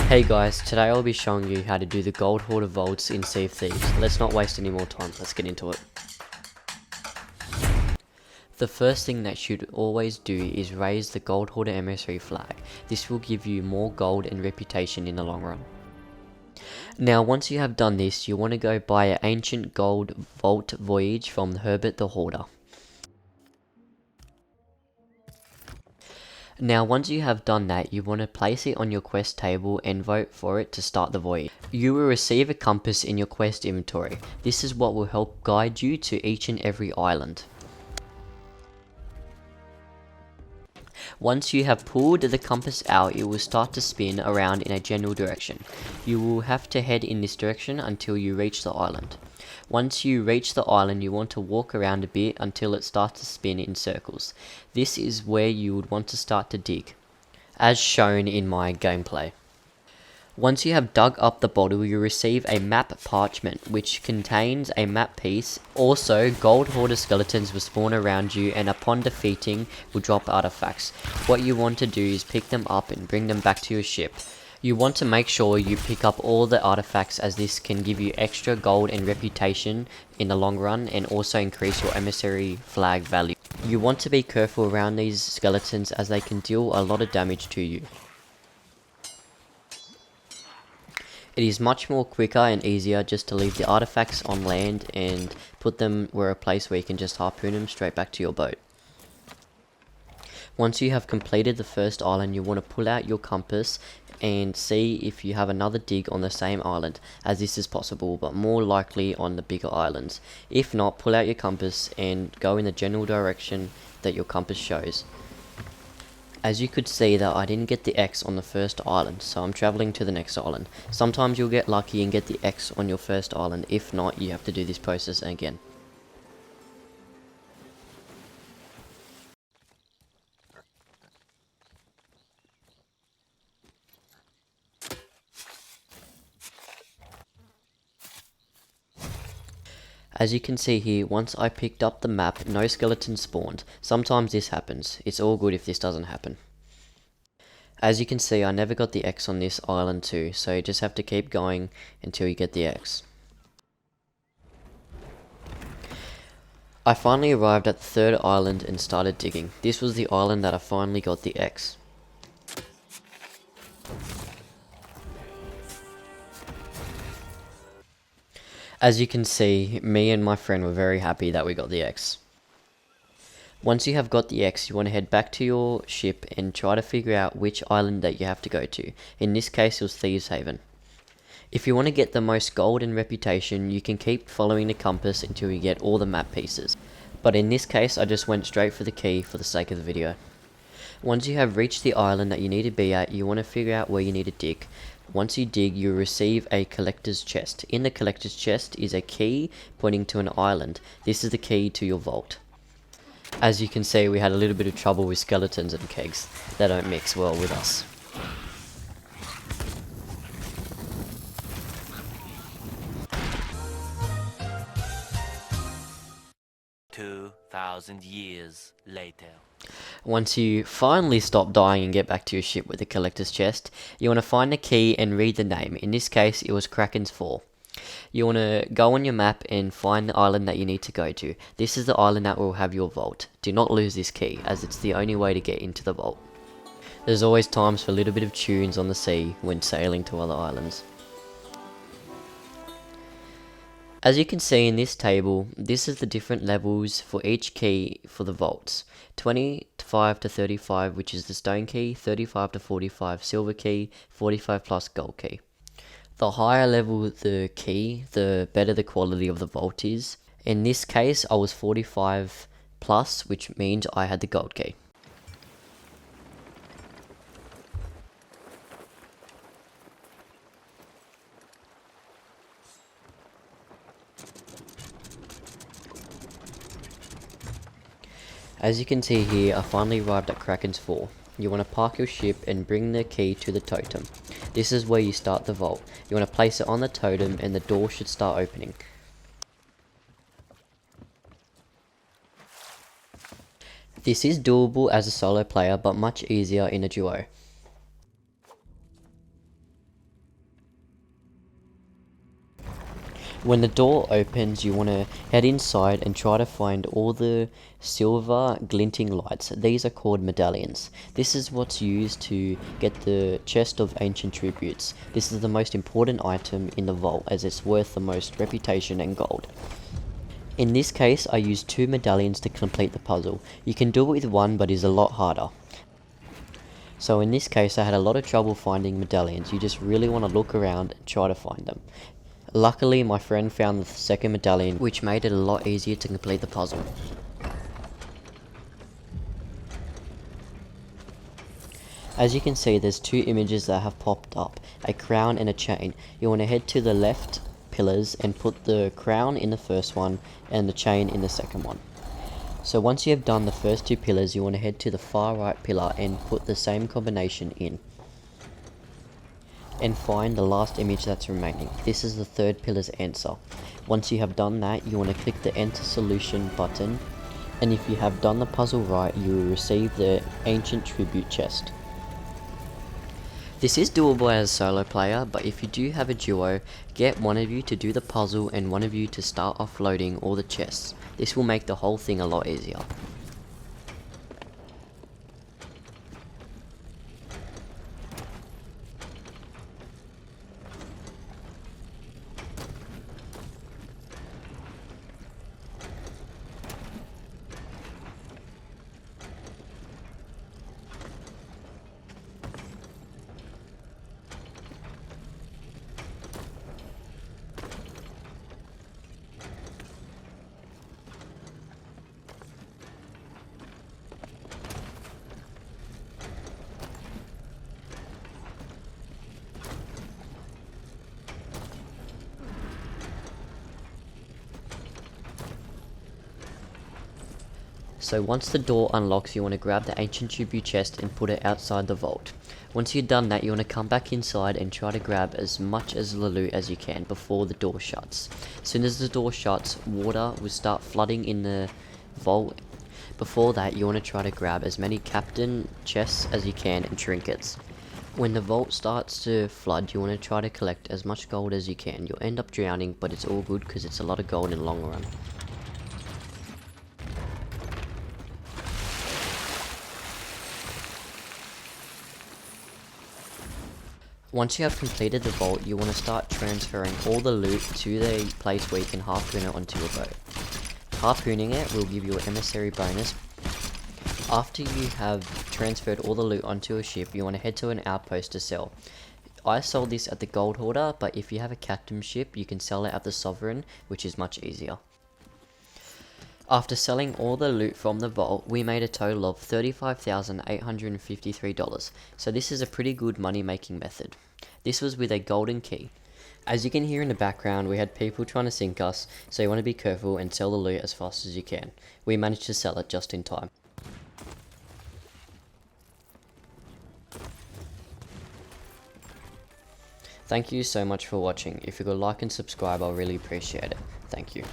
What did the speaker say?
Hey guys, today I'll be showing you how to do the gold hoarder vaults in Sea of Thieves. Let's not waste any more time, let's get into it. The first thing that you'd always do is raise the gold hoarder emissary flag. This will give you more gold and reputation in the long run. Now once you have done this, you want to go buy an ancient gold vault voyage from Herbert the Hoarder. Now once you have done that, you want to place it on your quest table and vote for it to start the voyage. You will receive a compass in your quest inventory. This is what will help guide you to each and every island. Once you have pulled the compass out, it will start to spin around in a general direction. You will have to head in this direction until you reach the island. Once you reach the island, you want to walk around a bit until it starts to spin in circles. This is where you would want to start to dig, as shown in my gameplay. Once you have dug up the bottle, you receive a map parchment, which contains a map piece. Also, gold hoarder skeletons will spawn around you, and upon defeating, will drop artifacts. What you want to do is pick them up and bring them back to your ship. You want to make sure you pick up all the artifacts, as this can give you extra gold and reputation in the long run, and also increase your emissary flag value. You want to be careful around these skeletons, as they can deal a lot of damage to you. It is much more quicker and easier just to leave the artifacts on land and put them where a place where you can just harpoon them straight back to your boat. Once you have completed the first island, you want to pull out your compass and see if you have another dig on the same island, as this is possible, but more likely on the bigger islands. If not, pull out your compass and go in the general direction that your compass shows. As you could see that I didn't get the X on the first island, so I'm travelling to the next island. Sometimes you'll get lucky and get the X on your first island. If not, you have to do this process again. As you can see here, once I picked up the map, no skeletons spawned. Sometimes this happens. It's all good if this doesn't happen. As you can see, I never got the X on this island too, so you just have to keep going until you get the X. I finally arrived at the third island and started digging. This was the island that I finally got the X. As you can see, me and my friend were very happy that we got the X. Once you have got the X, you want to head back to your ship and try to figure out which island that you have to go to. In this case, it was Thieves Haven. If you want to get the most gold and reputation, you can keep following the compass until you get all the map pieces. But in this case, I just went straight for the key for the sake of the video. Once you have reached the island that you need to be at, you want to figure out where you need to dig. Once you dig, you receive a collector's chest. In the collector's chest is a key pointing to an island. This is the key to your vault. As you can see, we had a little bit of trouble with skeletons and kegs. They don't mix well with us. Years later. Once you finally stop dying and get back to your ship with the collector's chest, you want to find the key and read the name. In this case, it was Kraken's Fall. You want to go on your map and find the island that you need to go to. This is the island that will have your vault. Do not lose this key, as it's the only way to get into the vault. There's always times for a little bit of tunes on the sea when sailing to other islands. As you can see in this table, this is the different levels for each key for the vaults. 25 to 35, which is the stone key, 35 to 45 silver key, 45 plus gold key. The higher level the key, the better the quality of the vault is. In this case, I was 45 plus, which means I had the gold key. As you can see here, I finally arrived at Kraken's Fall. You want to park your ship and bring the key to the totem. This is where you start the vault. You want to place it on the totem and the door should start opening. This is doable as a solo player, but much easier in a duo. When the door opens, you want to head inside and try to find all the silver glinting lights. These are called medallions. This is what's used to get the chest of ancient tributes. This is the most important item in the vault as it's worth the most reputation and gold. In this case, I used 2 medallions to complete the puzzle. You can do it with 1, but it's a lot harder. So in this case, I had a lot of trouble finding medallions. You just really want to look around and try to find them. Luckily, my friend found the second medallion, which made it a lot easier to complete the puzzle. As you can see, there's 2 images that have popped up, a crown and a chain. You want to head to the left pillars and put the crown in the first one and the chain in the second one. So once you have done the first 2 pillars, you want to head to the far right pillar and put the same combination in. And find the last image that's remaining. This is the 3rd pillar's answer. Once you have done that, you want to click the enter solution button, and if you have done the puzzle right, you will receive the ancient tribute chest. This is doable as a solo player, but if you do have a duo, get one of you to do the puzzle and one of you to start offloading all the chests. This will make the whole thing a lot easier. So once the door unlocks, you want to grab the ancient tribute chest and put it outside the vault. Once you've done that, you want to come back inside and try to grab as much as the loot as you can before the door shuts. As soon as the door shuts, water will start flooding in the vault. Before that, you want to try to grab as many captain chests as you can and trinkets. When the vault starts to flood, you want to try to collect as much gold as you can. You'll end up drowning, but it's all good because it's a lot of gold in the long run. Once you have completed the vault, you want to start transferring all the loot to the place where you can harpoon it onto a boat. Harpooning it will give you an emissary bonus. After you have transferred all the loot onto a ship, you want to head to an outpost to sell. I sold this at the Gold Hoarder, but if you have a captain ship, you can sell it at the Sovereign, which is much easier. After selling all the loot from the vault, we made a total of $35,853, so this is a pretty good money making method. This was with a golden key. As you can hear in the background, we had people trying to sink us, so you want to be careful and sell the loot as fast as you can. We managed to sell it just in time. Thank you so much for watching. If you could like and subscribe, I'll really appreciate it. Thank you.